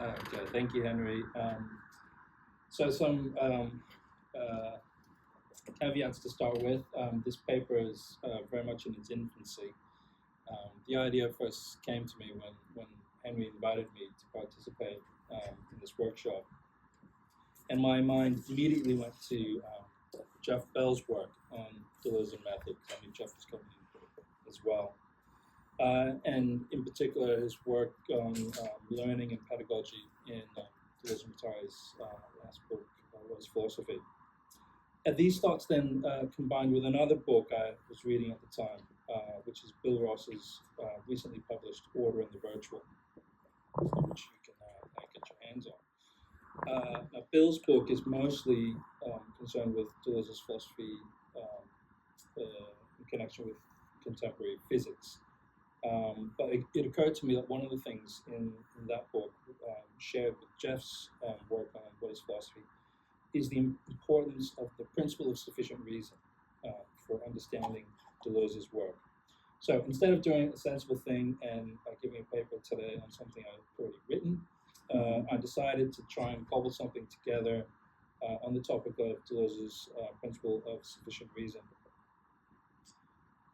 Okay, thank you, Henry. So some caveats to start with. This paper is very much in its infancy. The idea first came to me when Henry invited me to participate in this workshop, and my mind immediately went to Jeff Bell's work on Deleuze and methods. I mean, Jeff was coming as well. And in particular, his work on learning and pedagogy in Deleuze and Guattari's last book, What is Philosophy? And these thoughts then combined with another book I was reading at the time, which is Bill Ross's recently published Order in the Virtual, which you can get your hands on. Now, Bill's book is mostly concerned with Deleuze's philosophy in connection with contemporary physics. But it occurred to me that one of the things in that book, shared with Jeff's work on what is philosophy, is the importance of the principle of sufficient reason for understanding Deleuze's work. So instead of doing a sensible thing and giving a paper today on something I've already written, I decided to try and cobble something together on the topic of Deleuze's principle of sufficient reason.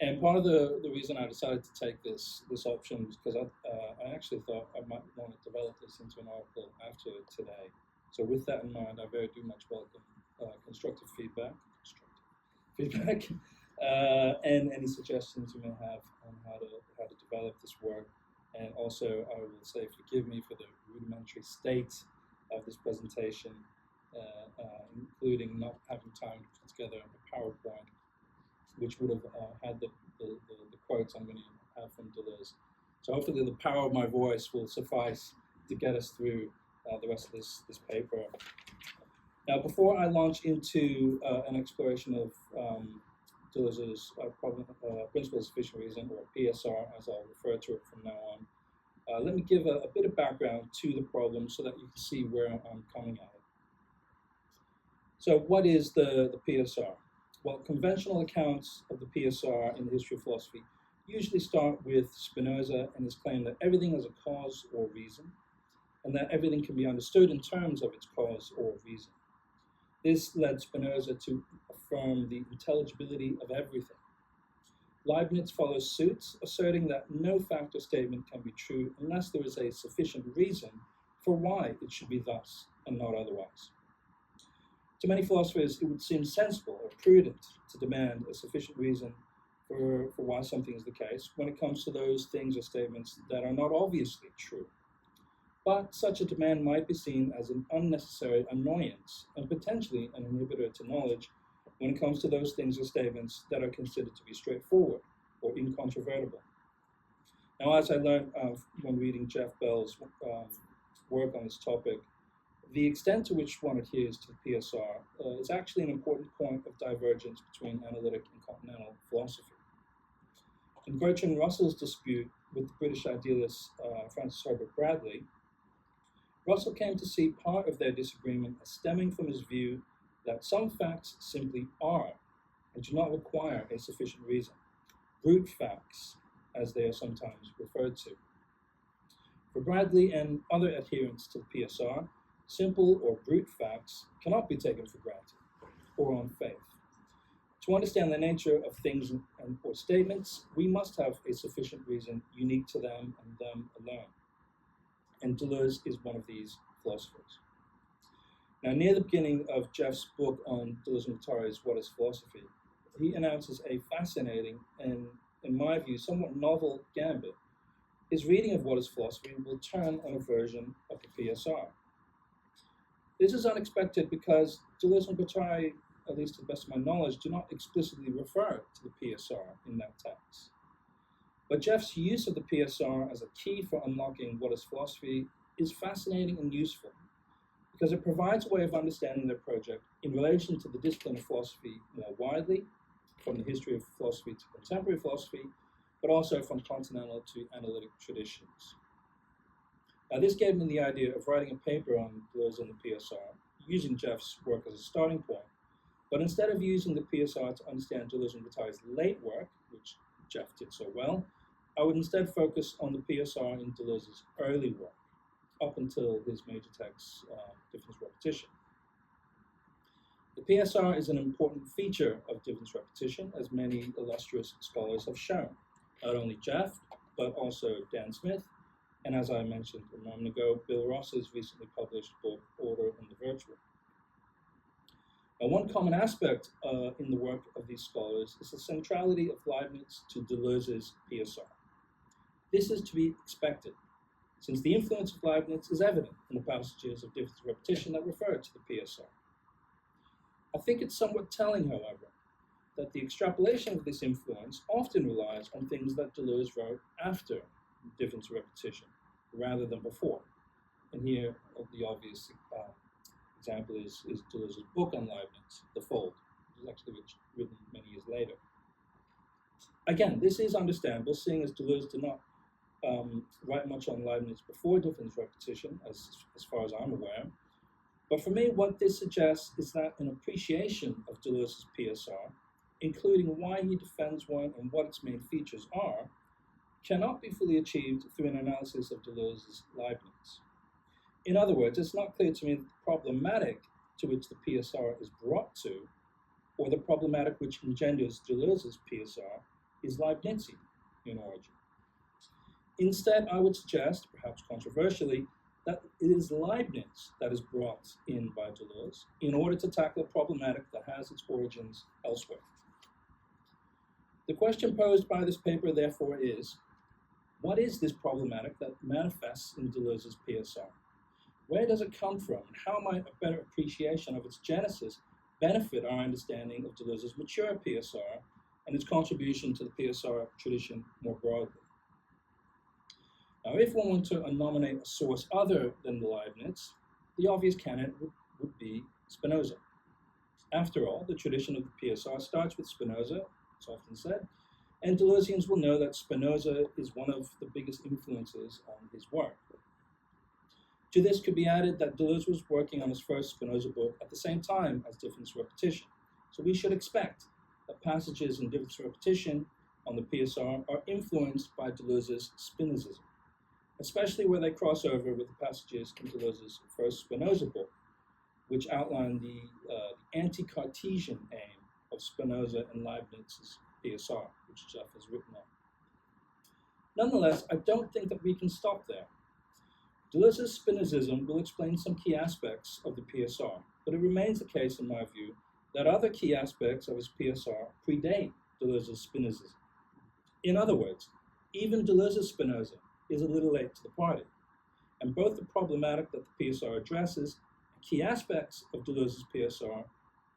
And part of the reason I decided to take this option was because I actually thought I might want to develop this into an article after today. So with that in mind, I very much welcome constructive feedback, and any suggestions you may have on how to develop this work. And also, I will say, forgive me for the rudimentary state of this presentation, including not having time to put together a PowerPoint, which would have had the quotes I'm going to have from Deleuze. So hopefully the power of my voice will suffice to get us through the rest of this paper. Now, before I launch into an exploration of Deleuze's principle of sufficient reason, or PSR, as I'll refer to it from now on, let me give a bit of background to the problem so that you can see where I'm coming at it. So what is the PSR? Well, conventional accounts of the PSR in the history of philosophy usually start with Spinoza and his claim that everything has a cause or reason, and that everything can be understood in terms of its cause or reason. This led Spinoza to affirm the intelligibility of everything. Leibniz follows suit, asserting that no fact or statement can be true unless there is a sufficient reason for why it should be thus and not otherwise. To many philosophers, it would seem sensible or prudent to demand a sufficient reason for why something is the case when it comes to those things or statements that are not obviously true. But such a demand might be seen as an unnecessary annoyance and potentially an inhibitor to knowledge when it comes to those things or statements that are considered to be straightforward or incontrovertible. Now, as I learned when reading Jeff Bell's work on this topic, the extent to which one adheres to the PSR is actually an important point of divergence between analytic and continental philosophy. In Bertrand Russell's dispute with the British idealist Francis Herbert Bradley, Russell came to see part of their disagreement as stemming from his view that some facts simply are and do not require a sufficient reason, brute facts, as they are sometimes referred to. For Bradley and other adherents to the PSR, simple or brute facts cannot be taken for granted or on faith. To understand the nature of things or statements, we must have a sufficient reason unique to them and them alone. And Deleuze is one of these philosophers. Now, near the beginning of Jeff's book on Deleuze and Guattari's What is Philosophy, he announces a fascinating and, in my view, somewhat novel gambit. His reading of What is Philosophy will turn on a version of the PSR. This is unexpected because Deleuze and Guattari, at least to the best of my knowledge, do not explicitly refer to the PSR in that text. But Jeff's use of the PSR as a key for unlocking what is philosophy is fascinating and useful because it provides a way of understanding their project in relation to the discipline of philosophy more widely, from the history of philosophy to contemporary philosophy, but also from continental to analytic traditions. Now, this gave me the idea of writing a paper on Deleuze and the PSR, using Jeff's work as a starting point. But instead of using the PSR to understand Deleuze and Guattari's late work, which Jeff did so well, I would instead focus on the PSR in Deleuze's early work. up until his major text, Difference Repetition. The PSR is an important feature of difference repetition, as many illustrious scholars have shown. Not only Jeff, but also Dan Smith, and as I mentioned a moment ago, Bill Ross's recently published book, Order in the Virtual. Now, one common aspect in the work of these scholars is the centrality of Leibniz to Deleuze's PSR. This is to be expected, since the influence of Leibniz is evident in the passages of difference repetition that refer to the PSR. I think it's somewhat telling, however, that the extrapolation of this influence often relies on things that Deleuze wrote after difference repetition, rather than before. And here, the obvious example is Deleuze's book on Leibniz, The Fold, which is actually written many years later. Again, this is understandable, seeing as Deleuze did not write much on Leibniz before difference repetition, as far as I'm aware. But for me, what this suggests is that an appreciation of Deleuze's PSR, including why he defends one and what its main features are, cannot be fully achieved through an analysis of Deleuze's Leibniz. In other words, it's not clear to me that the problematic to which the PSR is brought to, or the problematic which engenders Deleuze's PSR, is Leibnizian in origin. Instead, I would suggest, perhaps controversially, that it is Leibniz that is brought in by Deleuze in order to tackle a problematic that has its origins elsewhere. The question posed by this paper, therefore, is, what is this problematic that manifests in Deleuze's PSR? Where does it come from, and how might a better appreciation of its genesis benefit our understanding of Deleuze's mature PSR and its contribution to the PSR tradition more broadly? Now, if one were to nominate a source other than Leibniz, the obvious candidate would be Spinoza. After all, the tradition of the PSR starts with Spinoza, it's often said, and Deleuzians will know that Spinoza is one of the biggest influences on his work. To this could be added that Deleuze was working on his first Spinoza book at the same time as Difference Repetition, so we should expect that passages in Difference Repetition on the PSR are influenced by Deleuze's Spinozism, especially where they cross over with the passages in Deleuze's first Spinoza book, which outline the anti-Cartesian aim of Spinoza and Leibniz's PSR, which Jeff has written on. Nonetheless, I don't think that we can stop there. Deleuze's Spinozism will explain some key aspects of the PSR, but it remains the case, in my view, that other key aspects of his PSR predate Deleuze's Spinozism. In other words, even Deleuze's Spinoza is a little late to the party, and both the problematic that the PSR addresses and key aspects of Deleuze's PSR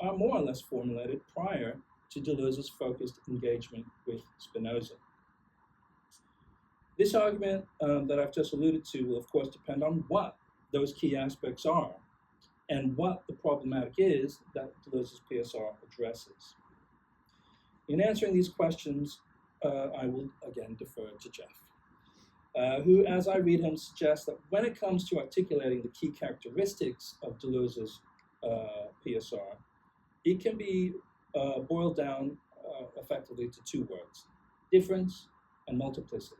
are more or less formulated prior to Deleuze's focused engagement with Spinoza. This argument that I've just alluded to will, of course, depend on what those key aspects are and what the problematic is that Deleuze's PSR addresses. In answering these questions, I will again defer to Jeff, who, as I read him, suggests that when it comes to articulating the key characteristics of Deleuze's PSR, it can be boiled down effectively to two words: difference and multiplicity.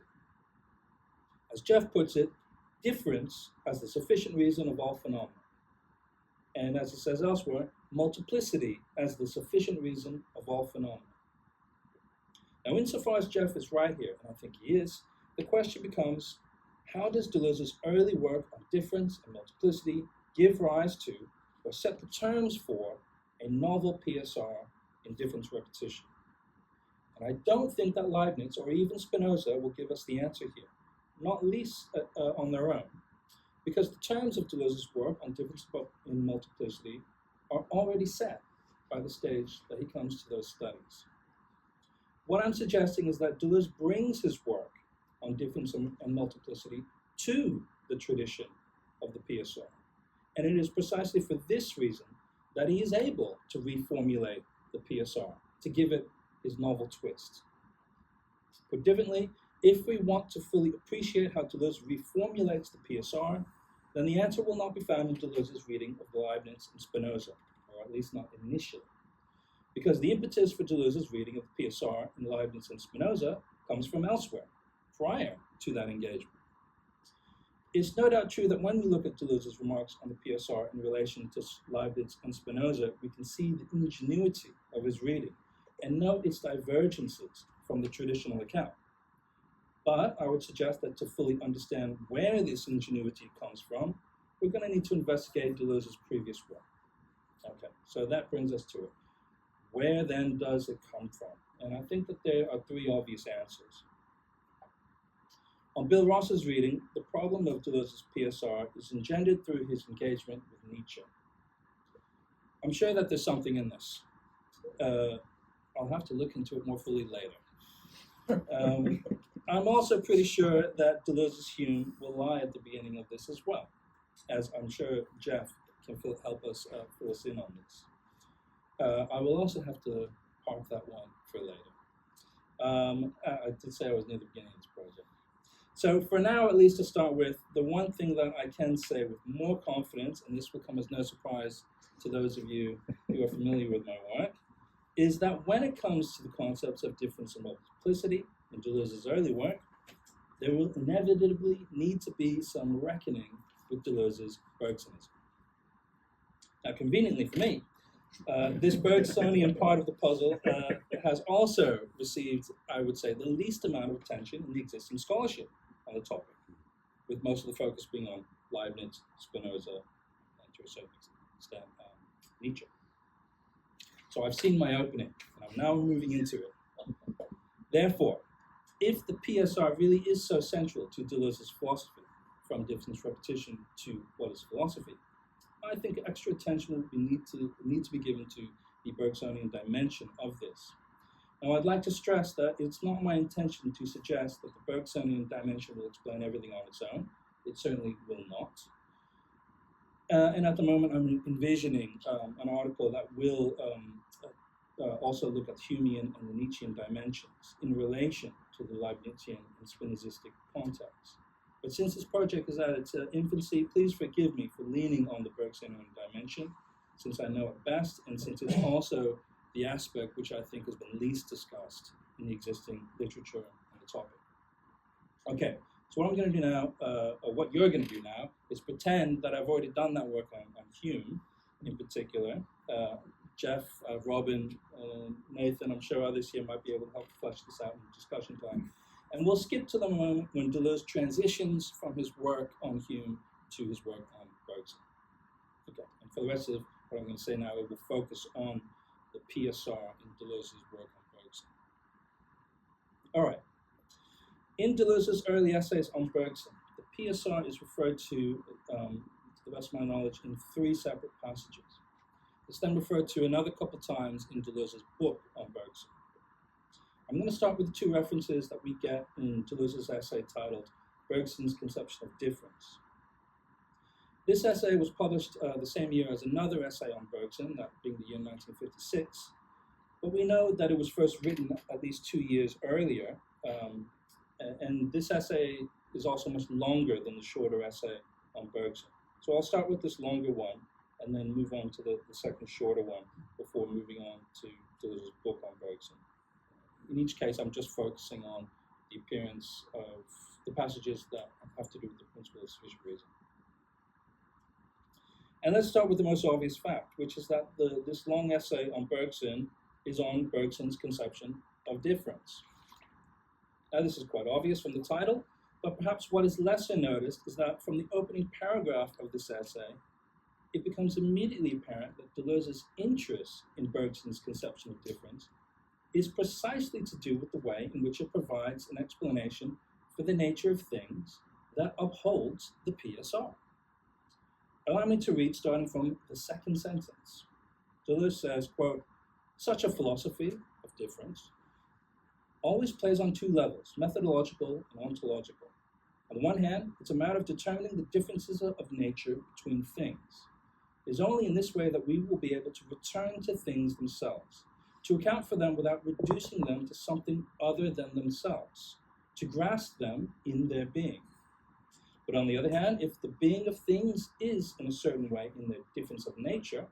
As Jeff puts it, difference as the sufficient reason of all phenomena. And as he says elsewhere, multiplicity as the sufficient reason of all phenomena. Now, insofar as Jeff is right here, and I think he is, the question becomes, how does Deleuze's early work on difference and multiplicity give rise to, or set the terms for, a novel PSR in difference repetition? And I don't think that Leibniz or even Spinoza will give us the answer here, not least on their own, because the terms of Deleuze's work on difference in multiplicity are already set by the stage that he comes to those studies. What I'm suggesting is that Deleuze brings his work on difference and multiplicity to the tradition of the PSR. And it is precisely for this reason that he is able to reformulate the PSR, to give it his novel twist. Put differently, if we want to fully appreciate how Deleuze reformulates the PSR, then the answer will not be found in Deleuze's reading of Leibniz and Spinoza, or at least not initially. Because the impetus for Deleuze's reading of the PSR in Leibniz and Spinoza comes from elsewhere, prior to that engagement. It's no doubt true that when we look at Deleuze's remarks on the PSR in relation to Leibniz and Spinoza, we can see the ingenuity of his reading and note its divergences from the traditional account. But I would suggest that to fully understand where this ingenuity comes from, we're going to need to investigate Deleuze's previous work. Okay, so that brings us to it. Where then does it come from? And I think that there are three obvious answers. On Bill Ross's reading, the problem of Deleuze's PSR is engendered through his engagement with Nietzsche. I'm sure that there's something in this. I'll have to look into it more fully later. I'm also pretty sure that Deleuze's Hume will lie at the beginning of this as well, as I'm sure Jeff can help us fill us in on this. I will also have to park that one for later. I did say I was near the beginning of this project. So for now, at least to start with, the one thing that I can say with more confidence, and this will come as no surprise to those of you who are familiar with my work, is that when it comes to the concepts of difference and multiplicity in Deleuze's early work, there will inevitably need to be some reckoning with Deleuze's Bergsonianism. Now, conveniently for me, this Bergsonian part of the puzzle has also received, I would say, the least amount of attention in the existing scholarship on the topic, with most of the focus being on Leibniz, Spinoza, and to a certain extent, Nietzsche. So I've seen my opening, and I'm now moving into it. Therefore, if the PSR really is so central to Deleuze's philosophy, from difference repetition to what is philosophy, I think extra attention will need to be given to the Bergsonian dimension of this. Now, I'd like to stress that it's not my intention to suggest that the Bergsonian dimension will explain everything on its own. It certainly will not. And at the moment, I'm envisioning an article that will also look at Humean and the Nietzschean dimensions in relation to the Leibnizian and Spinozistic context. But since this project is at its infancy, please forgive me for leaning on the Bergsonian dimension, since I know it best, and since it's also the aspect which I think has been least discussed in the existing literature on the topic. Okay, so what I'm going to do now, or what you're going to do now, is pretend that I've already done that work on Hume in particular. Jeff, Robin, Nathan, I'm sure others here might be able to help flesh this out in discussion time. And we'll skip to the moment when Deleuze transitions from his work on Hume to his work on Bergson. Okay, and for the rest of what I'm going to say now, it will focus on the PSR in Deleuze's work on Bergson. All right. In Deleuze's early essays on Bergson, the PSR is referred to the best of my knowledge, in 3 separate passages. It's then referred to another couple times in Deleuze's book on Bergson. I'm going to start with the 2 references that we get in Deleuze's essay titled Bergson's Conception of Difference. This essay was published the same year as another essay on Bergson, that being the year 1956, but we know that it was first written at least 2 years earlier, and this essay is also much longer than the shorter essay on Bergson. So I'll start with this longer one, and then move on to the second shorter one before moving on to Deleuze's book on Bergson. In each case, I'm just focusing on the appearance of the passages that have to do with the principle of sufficient reason. And let's start with the most obvious fact, which is that this long essay on Bergson is on Bergson's conception of difference. Now, this is quite obvious from the title, but perhaps what is lesser noticed is that from the opening paragraph of this essay, it becomes immediately apparent that Deleuze's interest in Bergson's conception of difference is precisely to do with the way in which it provides an explanation for the nature of things that upholds the PSR. Allow me to read starting from the second sentence. Deleuze says, quote, "Such a philosophy of difference always plays on 2 levels, methodological and ontological. On the one hand, it's a matter of determining the differences of nature between things. It is only in this way that we will be able to return to things themselves, to account for them without reducing them to something other than themselves, to grasp them in their being. But on the other hand, if the being of things is in a certain way in the difference of nature,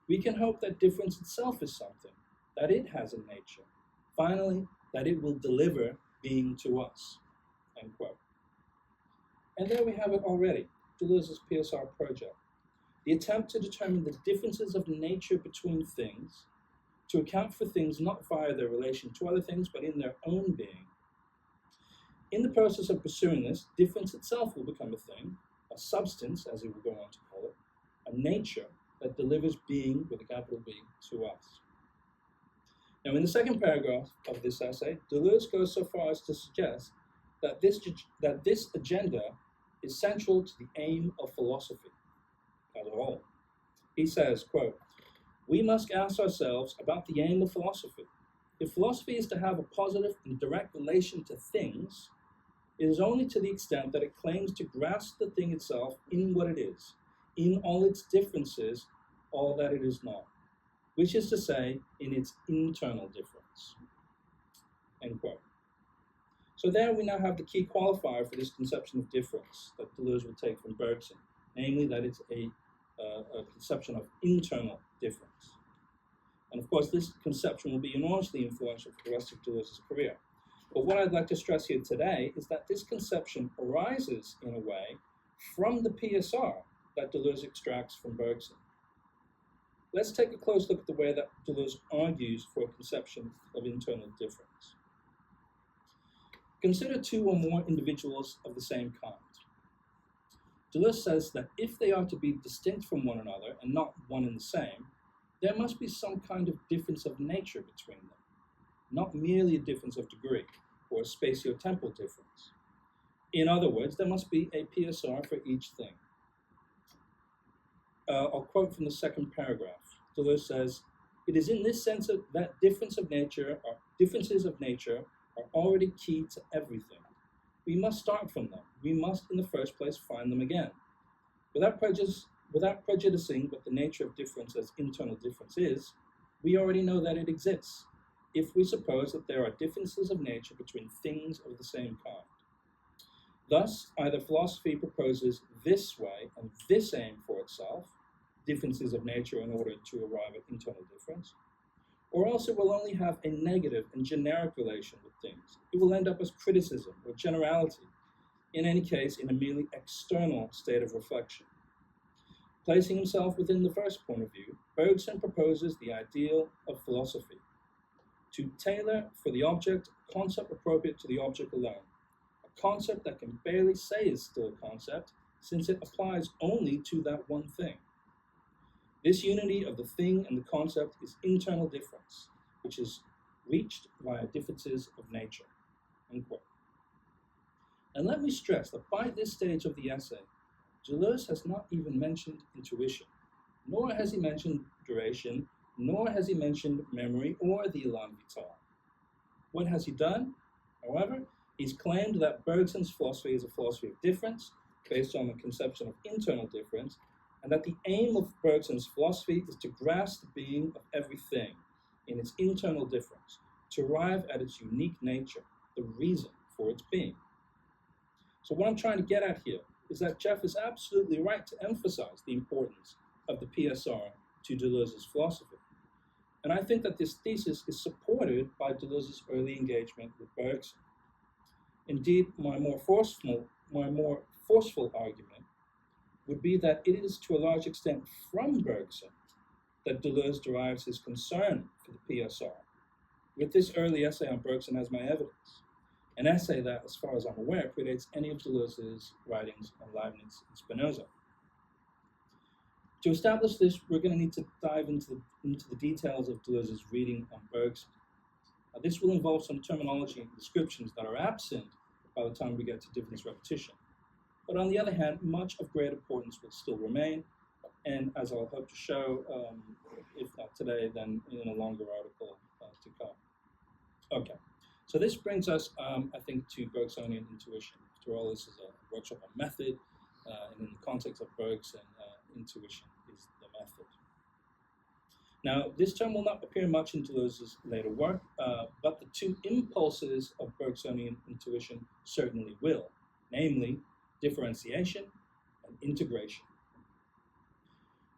we can hope that difference itself is something, that it has a nature. Finally, that it will deliver being to us." End quote. And there we have it already, Deleuze's PSR project. The attempt to determine the differences of nature between things, to account for things not via their relation to other things, but in their own being. In the process of pursuing this, difference itself will become a thing, a substance, as he will go on to call it, a nature that delivers being, with a capital B, to us. Now, in the second paragraph of this essay, Deleuze goes so far as to suggest that this agenda is central to the aim of philosophy as a whole. He says, quote, "We must ask ourselves about the aim of philosophy. If philosophy is to have a positive and direct relation to things, it is only to the extent that it claims to grasp the thing itself in what it is, in all its differences, all that it is not, which is to say, in its internal difference." End quote. So there we now have the key qualifier for this conception of difference that Deleuze will take from Bergson, namely that it's a conception of internal difference. And of course, this conception will be enormously influential for the rest of Deleuze's career. But what I'd like to stress here today is that this conception arises, in a way, from the PSR that Deleuze extracts from Bergson. Let's take a close look at the way that Deleuze argues for a conception of internal difference. Consider two or more individuals of the same kind. Deleuze says that if they are to be distinct from one another and not one and the same, there must be some kind of difference of nature between them, not merely a difference of degree or a spatio-temporal difference. In other words, there must be a PSR for each thing. I'll quote from the second paragraph. Deleuze says, "It is in this sense that differences of nature are already key to everything. We must start from them. We must, in the first place, find them again. Without prejudicing what the nature of difference as internal difference is, we already know that it exists, if we suppose that there are differences of nature between things of the same kind. Thus, either philosophy proposes this way and this aim for itself, differences of nature in order to arrive at internal difference, or else it will only have a negative and generic relation with things. It will end up as criticism or generality, in any case in a merely external state of reflection. Placing himself within the first point of view, Bergson proposes the ideal of philosophy, to tailor for the object a concept appropriate to the object alone, a concept that can barely say is still a concept, since it applies only to that one thing. This unity of the thing and the concept is internal difference, which is reached via differences of nature." End quote. And let me stress that by this stage of the essay, Deleuze has not even mentioned intuition, nor has he mentioned duration, nor has he mentioned memory or the élan vital. What has he done? However, he's claimed that Bergson's philosophy is a philosophy of difference, based on the conception of internal difference, and that the aim of Bergson's philosophy is to grasp the being of everything in its internal difference, to arrive at its unique nature, the reason for its being. So what I'm trying to get at here is that Jeff is absolutely right to emphasize the importance of the PSR to Deleuze's philosophy. And I think that this thesis is supported by Deleuze's early engagement with Bergson. Indeed, my more forceful argument would be that it is to a large extent from Bergson that Deleuze derives his concern for the PSR, with this early essay on Bergson as my evidence, an essay that, as far as I'm aware, predates any of Deleuze's writings on Leibniz and Spinoza. To establish this, we're going to need to dive into the details of Deleuze's reading on Bergson. Now, this will involve some terminology and descriptions that are absent by the time we get to difference repetition. But on the other hand, much of great importance will still remain, and as I'll hope to show, if not today, then in a longer article to come. Okay, so this brings us, I think, to Bergsonian intuition. After all, this is a workshop on method, and in the context of Bergson, intuition is the method. Now, this term will not appear much in Deleuze's later work, but the two impulses of Bergsonian intuition certainly will, namely, differentiation and integration.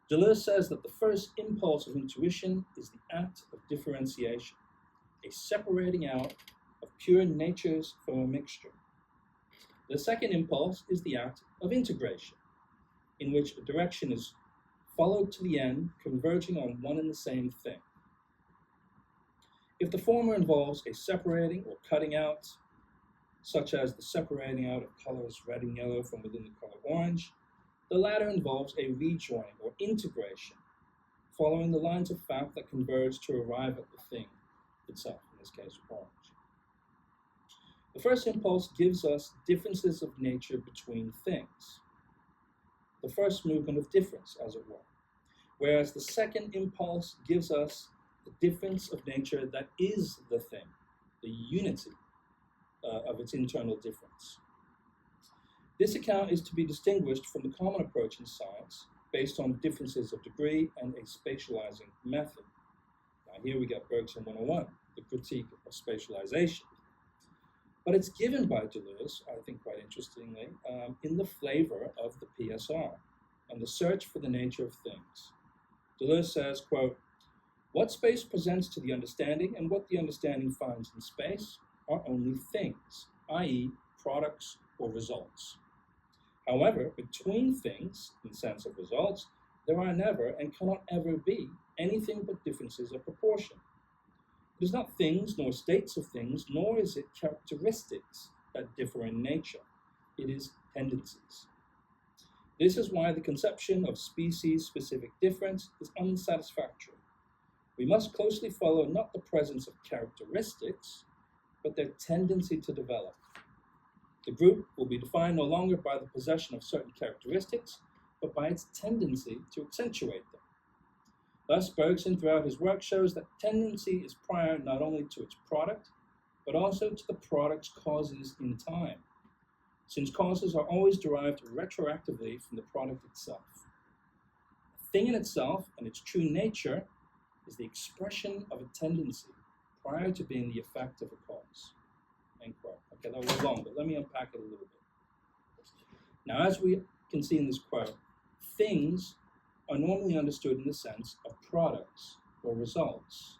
Deleuze says that the first impulse of intuition is the act of differentiation, a separating out of pure natures from a mixture. The second impulse is the act of integration, in which a direction is followed to the end, converging on one and the same thing. If the former involves a separating or cutting out, such as the separating out of colors red and yellow from within the color orange, the latter involves a rejoining or integration, following the lines of fact that converge to arrive at the thing itself, in this case, orange. The first impulse gives us differences of nature between things, the first movement of difference, as it were, whereas the second impulse gives us the difference of nature that is the thing, the unity of its internal difference. This account is to be distinguished from the common approach in science based on differences of degree and a spatializing method. Now here we get Bergson 101, the critique of spatialization. But it's given by Deleuze, I think quite interestingly, in the flavor of the PSR and the search for the nature of things. Deleuze says, quote, "What space presents to the understanding and what the understanding finds in space are only things, i.e. products or results. However, between things, in the sense of results, there are never and cannot ever be anything but differences of proportion. It is not things nor states of things, nor is it characteristics that differ in nature. It is tendencies. This is why the conception of species-specific difference is unsatisfactory. We must closely follow not the presence of characteristics, but their tendency to develop. The group will be defined no longer by the possession of certain characteristics, but by its tendency to accentuate them. Thus, Bergson throughout his work shows that tendency is prior not only to its product, but also to the product's causes in time, since causes are always derived retroactively from the product itself. The thing in itself and its true nature is the expression of a tendency prior to being the effect of a cause." End quote. Okay, that was long, but let me unpack it a little bit. Now, as we can see in this quote, things are normally understood in the sense of products or results,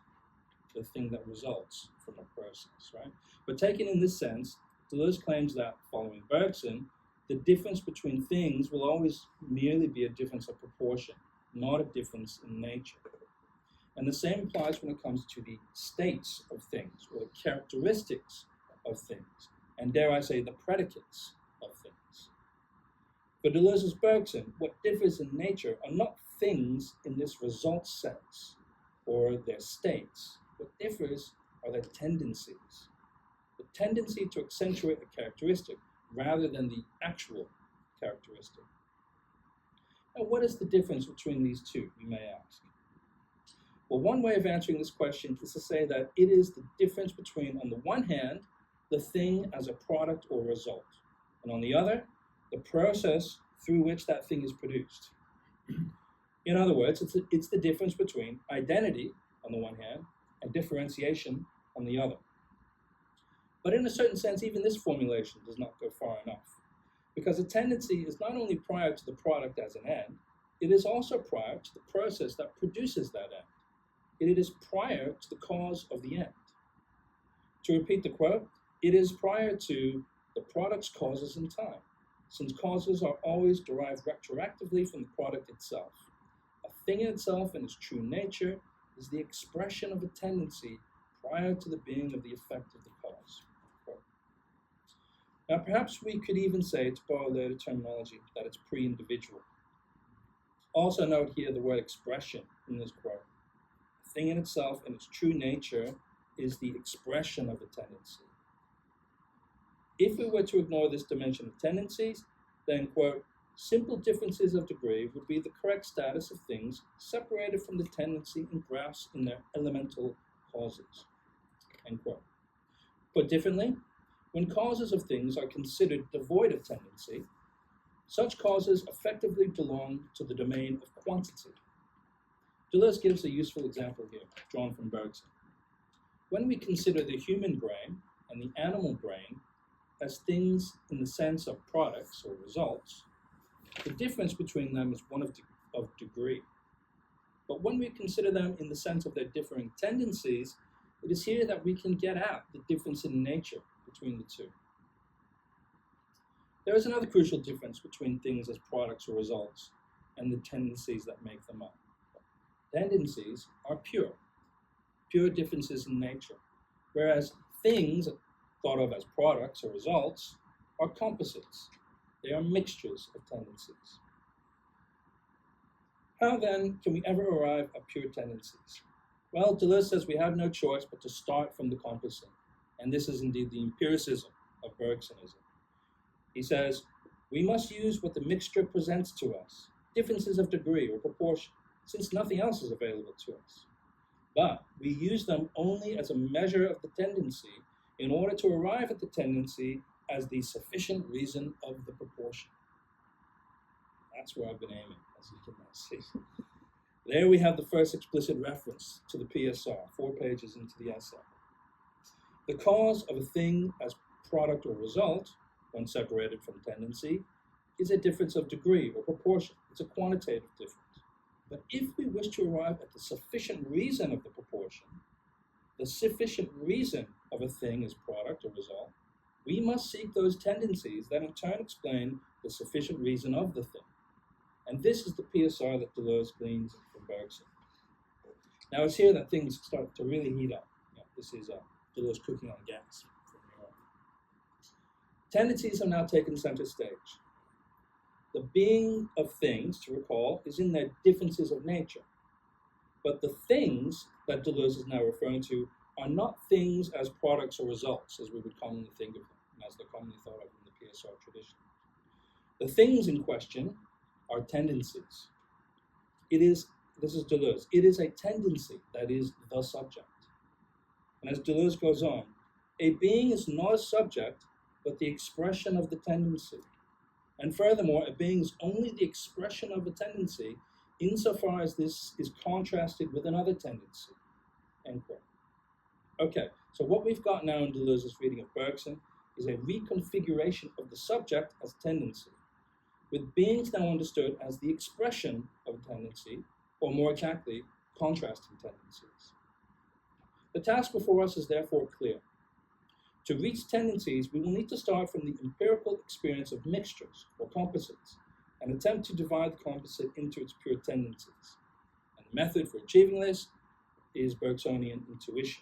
the thing that results from a process, right? But taken in this sense, Deleuze claims that, following Bergson, the difference between things will always merely be a difference of proportion, not a difference in nature. And the same applies when it comes to the states of things, or the characteristics of things, and dare I say, the predicates of things. For Deleuze's Bergson, what differs in nature are not things in this result sense, or their states. What differs are their tendencies. The tendency to accentuate a characteristic rather than the actual characteristic. Now, what is the difference between these two, you may ask? Well, one way of answering this question is to say that it is the difference between, on the one hand, the thing as a product or result, and on the other, the process through which that thing is produced. In other words, it's the difference between identity, on the one hand, and differentiation on the other. But in a certain sense, even this formulation does not go far enough, because a tendency is not only prior to the product as an end, it is also prior to the process that produces that end. It is prior to the cause of the end. To repeat the quote, it is prior to the product's causes in time, since causes are always derived retroactively from the product itself. A thing in itself in its true nature is the expression of a tendency prior to the being of the effect of the cause. Quote. Now, perhaps we could even say, to borrow later terminology, that it's pre-individual. Also note here the word expression in this quote. A thing in itself in its true nature is the expression of a tendency. If we were to ignore this dimension of tendencies, then, quote, simple differences of degree would be the correct status of things separated from the tendency and graphs in their elemental causes, end quote. Put differently, when causes of things are considered devoid of tendency, such causes effectively belong to the domain of quantity. Deleuze gives a useful example here, drawn from Bergson. When we consider the human brain and the animal brain as things in the sense of products or results, the difference between them is one of degree. But when we consider them in the sense of their differing tendencies, it is here that we can get at the difference in nature between the two. There is another crucial difference between things as products or results and the tendencies that make them up. Tendencies are pure differences in nature, whereas things thought of as products or results are composites. They are mixtures of tendencies. How then can we ever arrive at pure tendencies? Well, Deleuze says we have no choice but to start from the composite, and this is indeed the empiricism of Bergsonism. He says, we must use what the mixture presents to us, differences of degree or proportion, since nothing else is available to us. But we use them only as a measure of the tendency in order to arrive at the tendency as the sufficient reason of the proportion. That's where I've been aiming, as you can now see. There we have the first explicit reference to the PSR, 4 pages into the essay. The cause of a thing as product or result, when separated from tendency, is a difference of degree or proportion. It's a quantitative difference. But if we wish to arrive at the sufficient reason of the proportion, the sufficient reason of a thing as product or result, we must seek those tendencies that in turn explain the sufficient reason of the thing. And this is the PSR that Deleuze gleans from Bergson. Now it's here that things start to really heat up. This is Deleuze cooking on gas. Tendencies have now taken center stage. The being of things, to recall, is in their differences of nature. But the things that Deleuze is now referring to are not things as products or results, as we would commonly think of them, and as they're commonly thought of in the PSR tradition. The things in question are tendencies. This is Deleuze, it is a tendency that is the subject. And as Deleuze goes on, a being is not a subject, but the expression of the tendency. And furthermore, a being is only the expression of a tendency insofar as this is contrasted with another tendency. End quote. Okay, so what we've got now in Deleuze's reading of Bergson is a reconfiguration of the subject as tendency, with beings now understood as the expression of a tendency, or more exactly, contrasting tendencies. The task before us is therefore clear. To reach tendencies, we will need to start from the empirical experience of mixtures, or composites, and attempt to divide the composite into its pure tendencies. And the method for achieving this is Bergsonian intuition,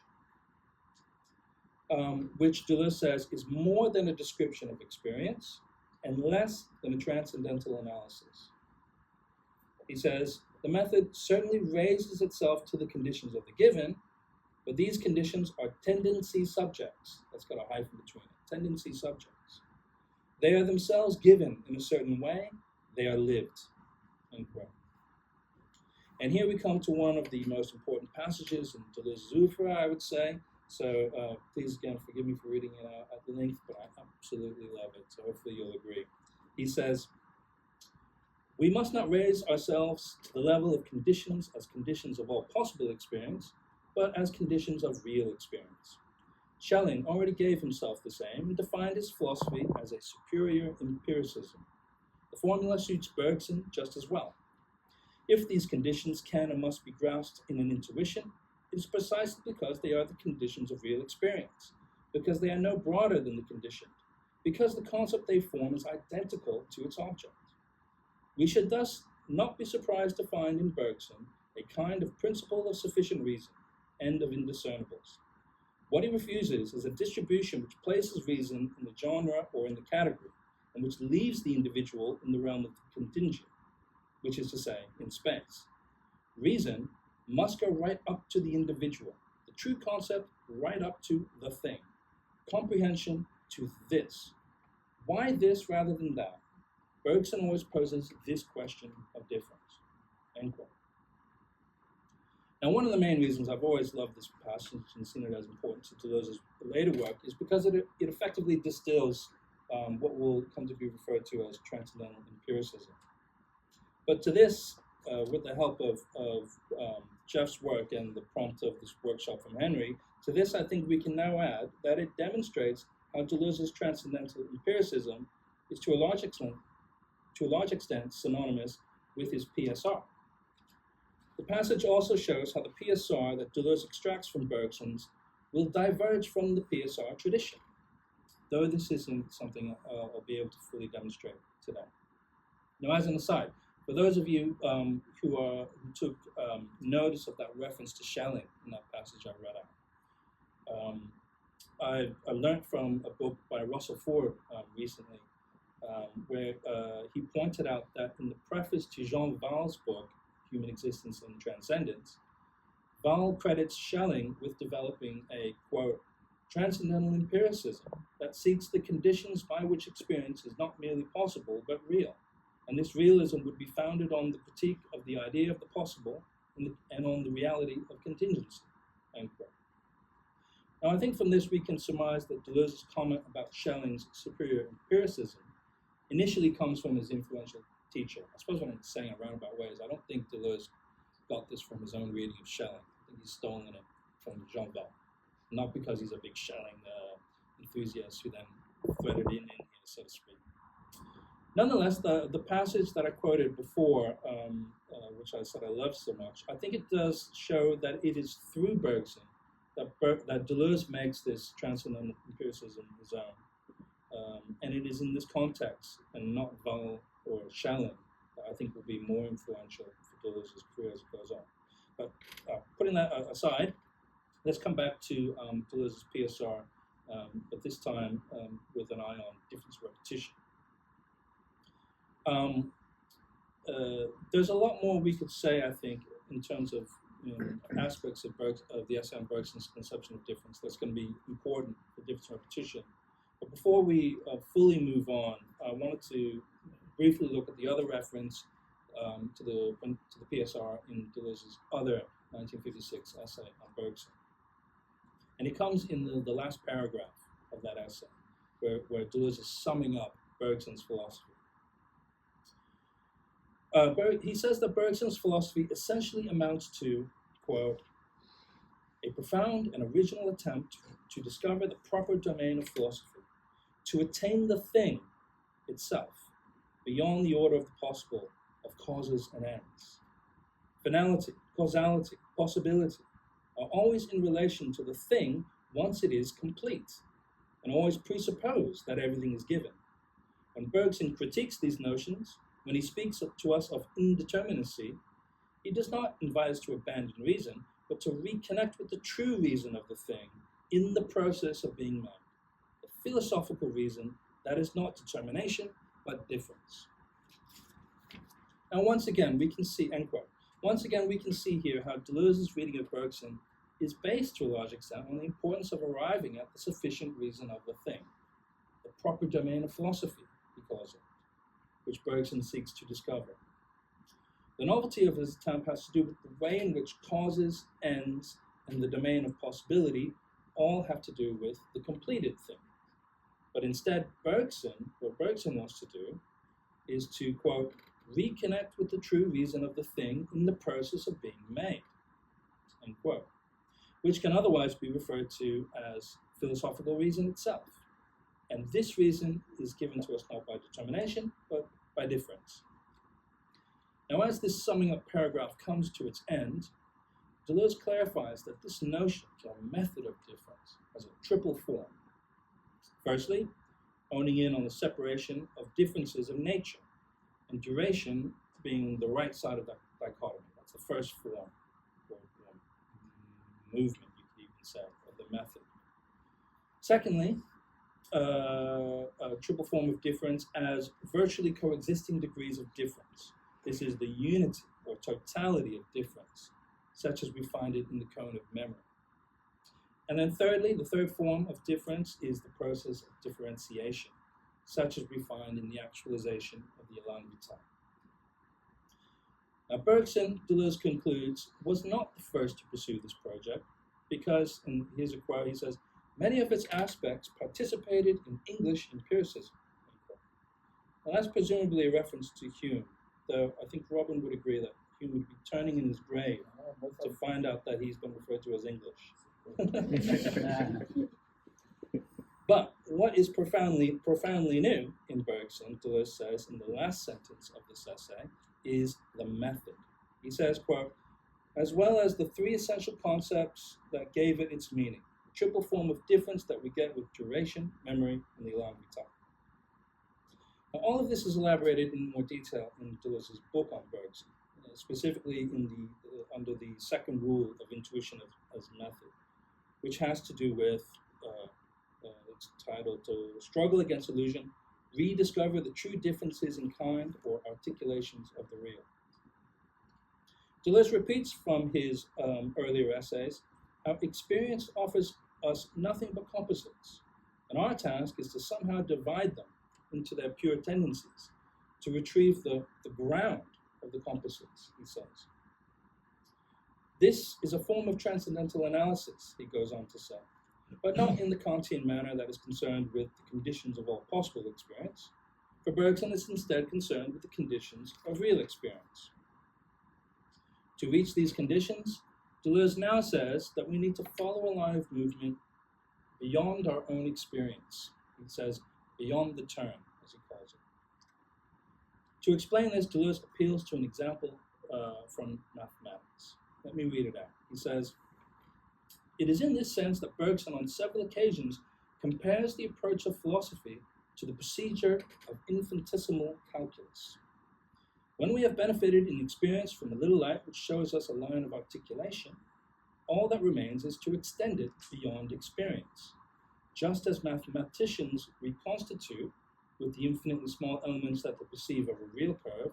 which Deleuze says is more than a description of experience and less than a transcendental analysis. He says, the method certainly raises itself to the conditions of the given, but these conditions are tendency subjects. That's got a hyphen between it. Tendency subjects. They are themselves given in a certain way. They are lived. End quote. And here we come to one of the most important passages in Deleuze's oeuvre, I would say. So please again forgive me for reading it out at length, but I absolutely love it. So hopefully you'll agree. He says, we must not raise ourselves to the level of conditions as conditions of all possible experience, but as conditions of real experience. Schelling already gave himself the same and defined his philosophy as a superior empiricism. The formula suits Bergson just as well. If these conditions can and must be grasped in an intuition, it is precisely because they are the conditions of real experience, because they are no broader than the conditioned, because the concept they form is identical to its object. We should thus not be surprised to find in Bergson a kind of principle of sufficient reason, end of indiscernibles. What he refuses is a distribution which places reason in the genre or in the category, and which leaves the individual in the realm of the contingent, which is to say, in space. Reason must go right up to the individual, the true concept right up to the thing, comprehension to this. Why this rather than that? Bergson always poses this question of difference. End quote. Now, one of the main reasons I've always loved this passage and seen it as important to Deleuze's later work is because it effectively distills what will come to be referred to as transcendental empiricism. But to this, with the help of Jeff's work and the prompt of this workshop from Henry, to this I think we can now add that it demonstrates how Deleuze's transcendental empiricism is to a large extent synonymous with his PSR. The passage also shows how the PSR that Deleuze extracts from Bergson's will diverge from the PSR tradition. though this isn't something I'll be able to fully demonstrate today. Now, as an aside, for those of you who took notice of that reference to Schelling in that passage I read out, I learned from a book by Russell Ford recently, where he pointed out that in the preface to Jean Val's book, Human Existence and Transcendence, Val credits Schelling with developing a, quote, transcendental empiricism that seeks the conditions by which experience is not merely possible but real. And this realism would be founded on the critique of the idea of the possible and on the reality of contingency, end quote. Now, I think from this we can surmise that Deleuze's comment about Schelling's superior empiricism initially comes from his influential teacher. I suppose what I'm saying in roundabout ways, I don't think Deleuze got this from his own reading of Schelling. I think he's stolen it from Jean Val, not because he's a big Schelling enthusiast who then threaded in here, so to speak. Nonetheless, the passage that I quoted before, which I said I love so much, I think it does show that it is through Bergson that Deleuze makes this transcendental empiricism his own. And it is in this context, and not Val or Schelling, that I think will be more influential for Deleuze's career as it goes on. But putting that aside, let's come back to Deleuze's PSR, but this time with an eye on difference repetition. There's a lot more we could say, I think, in terms of aspects of the essay on Bergson's conception of difference that's going to be important for difference repetition. But before we fully move on, I wanted to briefly look at the other reference to the PSR in Deleuze's other 1956 essay on Bergson. And it comes in the last paragraph of that essay, where Deleuze is summing up Bergson's philosophy. He says that Bergson's philosophy essentially amounts to, quote, a profound and original attempt to discover the proper domain of philosophy, to attain the thing itself, beyond the order of the possible of causes and ends. Finality, causality, possibility are always in relation to the thing once it is complete, and always presuppose that everything is given. When Bergson critiques these notions, when he speaks to us of indeterminacy, he does not invite us to abandon reason, but to reconnect with the true reason of the thing in the process of being made. The philosophical reason that is not determination, but difference. Now, once again, we can see, end quote, once again, we can see here how Deleuze's reading of Bergson is based to a large extent on the importance of arriving at the sufficient reason of the thing, the proper domain of philosophy, he calls it, which Bergson seeks to discover. The novelty of his attempt has to do with the way in which causes, ends, and the domain of possibility all have to do with the completed thing. But instead, what Bergson wants to do is to, quote, reconnect with the true reason of the thing in the process of being made, end quote, which can otherwise be referred to as philosophical reason itself. And this reason is given to us not by determination, but by difference. Now, as this summing up paragraph comes to its end, Deleuze clarifies that this notion, or method of difference, has a triple form. Firstly, honing in on the separation of differences of nature, and duration being the right side of that dichotomy. That's the first form, or movement, you could even say, of the method. Secondly, a triple form of difference as virtually coexisting degrees of difference. This is the unity or totality of difference, such as we find it in the cone of memory. And then thirdly, the third form of difference is the process of differentiation, such as we find in the actualization of the élan vital. Now, Bergson, Deleuze concludes, was not the first to pursue this project because, and here's a quote, he says, many of its aspects participated in English empiricism. Now, that's presumably a reference to Hume, though I think Robin would agree that Hume would be turning in his grave to find out that he's been referred to as English. But what is profoundly new in Bergson, Deleuze says in the last sentence of this essay, is the method. He says, quote, as well as the three essential concepts that gave it its meaning, triple form of difference that we get with duration, memory, and the alarm guitar. Now, all of this is elaborated in more detail in Deleuze's book on Bergson, specifically in under the second rule of intuition as method, which has to do with, it's titled Struggle Against Illusion, Rediscover the True Differences in Kind or Articulations of the Real. Deleuze repeats from his earlier essays how experience offers us nothing but composites, and our task is to somehow divide them into their pure tendencies, to retrieve the ground of the composites, he says. This is a form of transcendental analysis, he goes on to say, but not in the Kantian manner that is concerned with the conditions of all possible experience. For Bergson is instead concerned with the conditions of real experience. To reach these conditions, Deleuze now says that we need to follow a line of movement beyond our own experience. He says, beyond the turn, as he calls it. To explain this, Deleuze appeals to an example from mathematics. Let me read it out. He says, it is in this sense that Bergson on several occasions compares the approach of philosophy to the procedure of infinitesimal calculus. When we have benefited in experience from a little light which shows us a line of articulation, all that remains is to extend it beyond experience. Just as mathematicians reconstitute, with the infinitely small elements that they perceive of a real curve,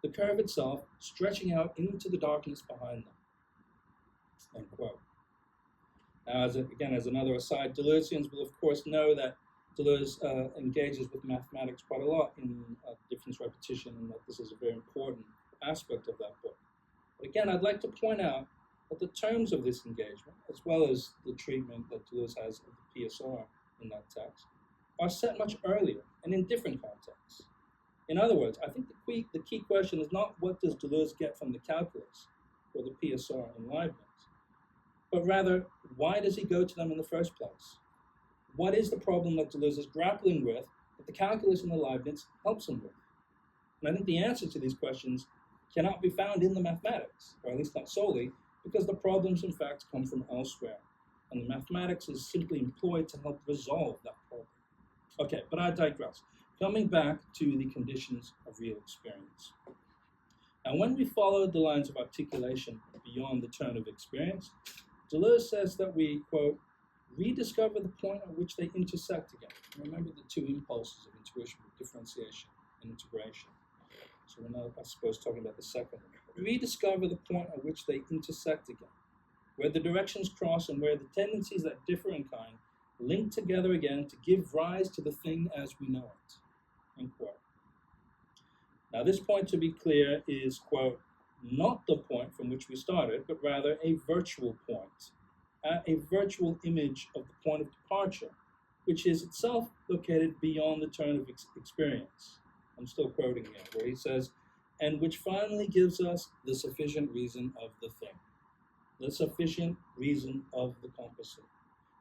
the curve itself stretching out into the darkness behind them. End quote. Now, as another aside, Deleuzians will of course know that Deleuze engages with mathematics quite a lot in difference repetition, and that this is a very important aspect of that book. But again, I'd like to point out that the terms of this engagement, as well as the treatment that Deleuze has of the PSR in that text, are set much earlier and in different contexts. In other words, I think the key question is not what does Deleuze get from the calculus or the PSR in Leibniz, but rather, why does he go to them in the first place? What is the problem that Deleuze is grappling with that the calculus and the Leibniz helps him with? And I think the answer to these questions cannot be found in the mathematics, or at least not solely, because the problems in fact come from elsewhere, and the mathematics is simply employed to help resolve that problem. Okay, but I digress. Coming back to the conditions of real experience. Now, when we followed the lines of articulation beyond the turn of experience, Deleuze says that we, quote, rediscover the point at which they intersect again. Remember the two impulses of intuition, differentiation and integration. So we're now, I suppose, talking about the second one. Rediscover the point at which they intersect again, where the directions cross and where the tendencies that differ in kind link together again to give rise to the thing as we know it, end quote. Now this point, to be clear, is, quote, not the point from which we started, but rather a virtual point, a virtual image of the point of departure, which is itself located beyond the turn of experience. I'm still quoting here, where he says, and which finally gives us the sufficient reason of the thing, the sufficient reason of the composite,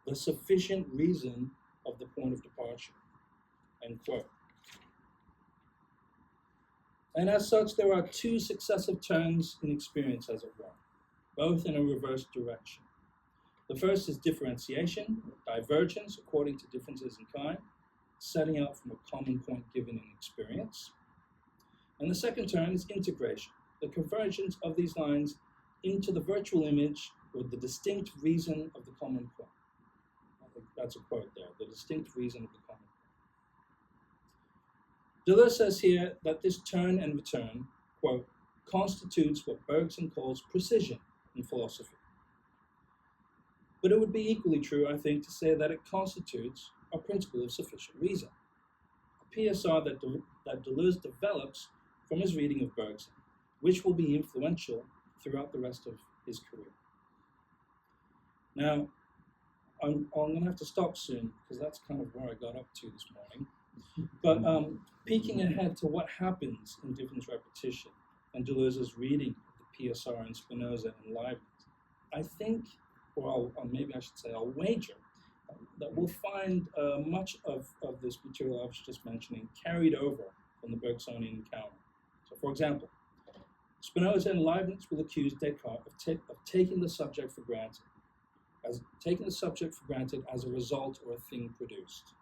the sufficient reason of the point of departure, end quote. And as such, there are two successive turns in experience, as it were, both in a reverse direction. The first is differentiation, divergence according to differences in kind, setting out from a common point given in experience. And the second turn is integration, the convergence of these lines into the virtual image or the distinct reason of the common point. I think that's a quote there, the distinct reason of the common point. Deleuze says here that this turn and return, quote, constitutes what Bergson calls precision in philosophy. But it would be equally true, I think, to say that it constitutes a principle of sufficient reason, a PSR that Deleuze develops from his reading of Bergson, which will be influential throughout the rest of his career. Now, I'm going to have to stop soon, because that's kind of where I got up to this morning. But peeking ahead to what happens in difference repetition and Deleuze's reading of the PSR and Spinoza and Leibniz, I think, or maybe I should say I'll wager, that we'll find much of this material I was just mentioning carried over from the Bergsonian encounter. So, for example, Spinoza and Leibniz will accuse Descartes of taking the subject for granted, as taking the subject for granted as a result or a thing produced.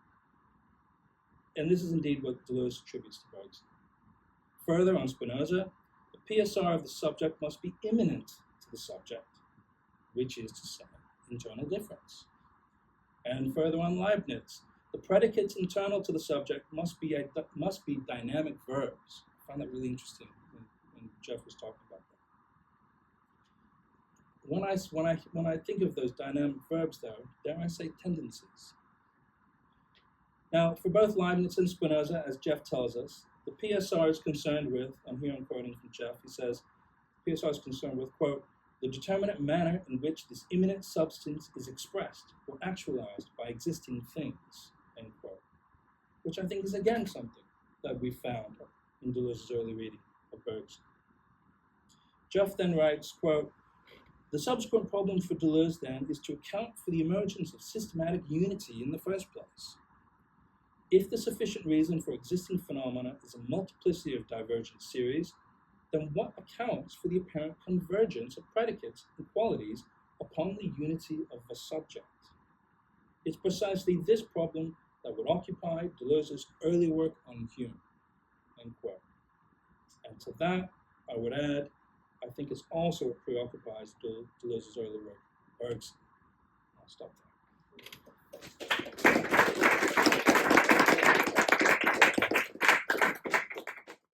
And this is indeed what Deleuze attributes to Bergson. Further, on Spinoza, the PSR of the subject must be immanent to the subject, which is to say, internal difference. And further on Leibniz, the predicates internal to the subject must be dynamic verbs. I found that really interesting when Jeff was talking about that. When I think of those dynamic verbs, though, dare I say tendencies. Now, for both Leibniz and Spinoza, as Jeff tells us, the PSR is concerned with, and here I'm quoting from Jeff, he says, PSR is concerned with, quote, the determinate manner in which this immanent substance is expressed or actualized by existing things, end quote. Which I think is again something that we found in Deleuze's early reading of Bergson. Jeff then writes, quote, the subsequent problem for Deleuze then is to account for the emergence of systematic unity in the first place. If the sufficient reason for existing phenomena is a multiplicity of divergent series, then what accounts for the apparent convergence of predicates and qualities upon the unity of the subject? It's precisely this problem that would occupy Deleuze's early work on Hume, end quote. And to that, I would add, I think it's also what preoccupies Deleuze's early work, Bergson. I'll stop there.